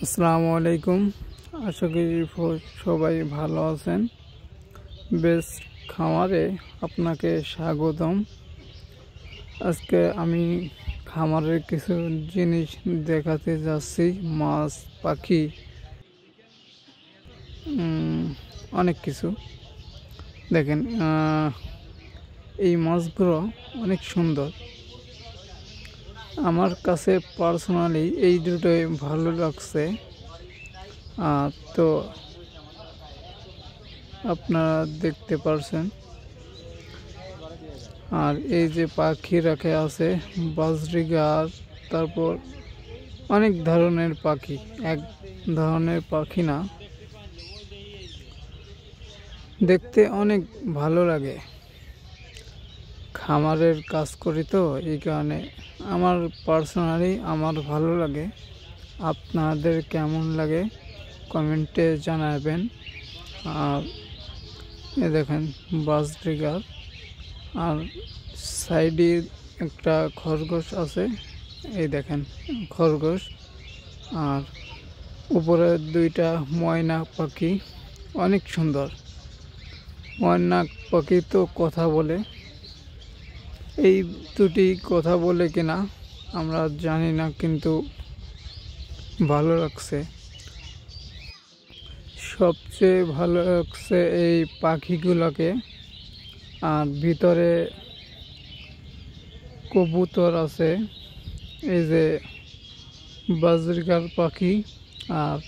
আসসালামু আলাইকুম। আশা করি সবাই ভালো আছেন। বেস্ট খামারে আপনাকে স্বাগতম। আজকে আমি খামারের কিছু জিনিস দেখাতে যাচ্ছি। মাছ, পাখি, অনেক কিছু দেখেন। এই মাছগুলো অনেক সুন্দর। আমার কাছে পার্সোনালি এই দুটোই ভালো লাগছে। তো আপনারা দেখতে পারছেন। আর এই যে পাখি রাখা আছে, বাজরিগার, তারপর অনেক ধরনের পাখি, এক ধরনের পাখি না, দেখতে অনেক ভালো লাগে। খামারের কাজ করি তো এই কারণে আমার পার্সোনালি ভালো লাগে। আপনাদের কেমন লাগে কমেন্টে জানাবেন। আর এ দেখেন বাজরিগার, আর সাইডে একটা খরগোশ আছে, এই দেখেন খরগোশ। আর উপরে দুইটা ময়না পাখি, অনেক সুন্দর। ময়না পাখি তো কথা বলে, এই দুটি কথা বলে কিনা আমরা জানি না, কিন্তু ভালো লাগছে। সবচেয়ে ভালো লাগছে এই পাখিগুলোকে। আর ভিতরে কবুতর আছে, এই যে বাজরিগার পাখি। আর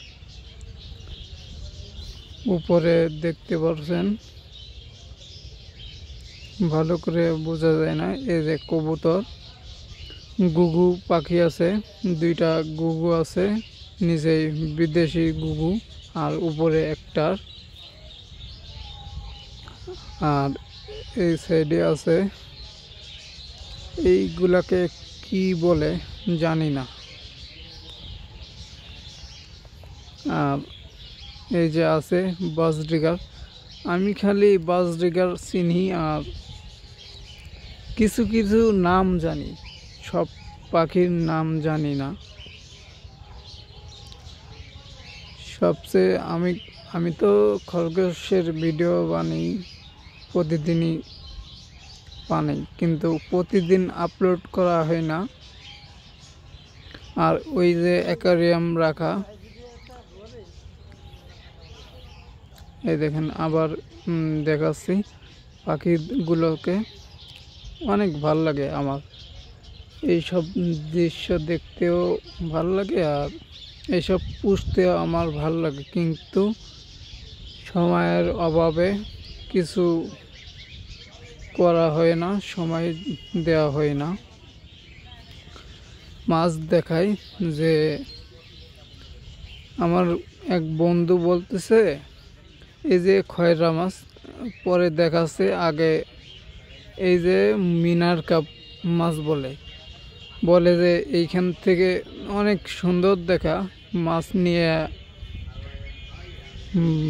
উপরে দেখতে পাচ্ছেন, ভালো করে বোঝা যায় না, এই যে কবুতর। ঘুঘু পাখি আছে, দুইটা ঘুঘু আছে, নিচেই বিদেশি ঘুঘু, আর উপরে একটা। আর এই সাইডে আছে, এইগুলাকে কি বলে জানি না। আর এই যে আছে বাজরিগার। আমি খালি বাজরিগার চিনি, আর কিছু কিছু নাম জানি, সব পাখির নাম জানি না। সবচেয়ে আমি তো খরগোশের ভিডিও বানাই, প্রতিদিনই বানাই, কিন্তু প্রতিদিন আপলোড করা হয় না। আর ওই যে অ্যাকোয়ারিয়াম রাখা, এই দেখেন আবার দেখাচ্ছি পাখিগুলোকে। অনেক ভালো লাগে আমার, এইসব দৃশ্য দেখতেও ভালো লাগে, আর এইসব পুষতেও আমার ভালো লাগে, কিন্তু সময়ের অভাবে কিছু করা হয় না, সময় দেওয়া হয় না। মাছ দেখাই যে আমার এক বন্ধু বলতেছে এই যে খয়রা মাছ, পরে দেখাচ্ছে আগে এই যে মিনার কাপ মাছ বলে যে এইখান থেকে অনেক সুন্দর দেখা মাছ নিয়ে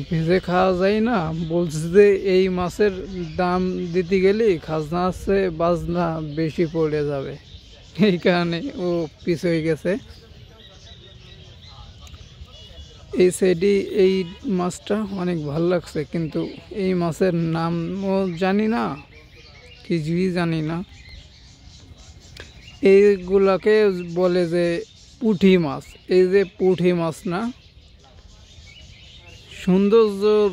ভেজে খাওয়া যায় না। বলছে যে এই মাছের দাম দিতে গেলে খাজনা আছে বাজনা বেশি পড়ে যাবে, এই কারণে ও পিছিয়ে গেছে। এই সাইডে এই মাছটা অনেক ভালো লাগছে, কিন্তু এই মাছের নামও জানি না, কিছুই জানি না। এইগুলাকে বলে যে পুঁটি মাছ। এই যে পুঁটি মাছ না, সৌন্দর্যর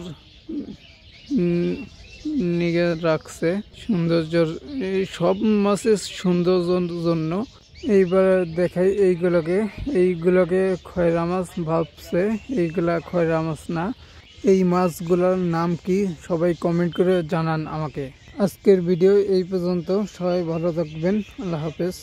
নিয়ে রাখছে, সৌন্দর্যর এই সব মাছের সৌন্দর্যের জন্য। এইবার দেখাই এইগুলোকে খয়রা মাছ ভাবছে, এইগুলা খয়রা মাছ না। এই মাছগুলোর নাম কি সবাই কমেন্ট করে জানান আমাকে। আজকের ভিডিও এই পর্যন্ত। সবাই ভালো থাকবেন। আল্লাহ হাফেজ।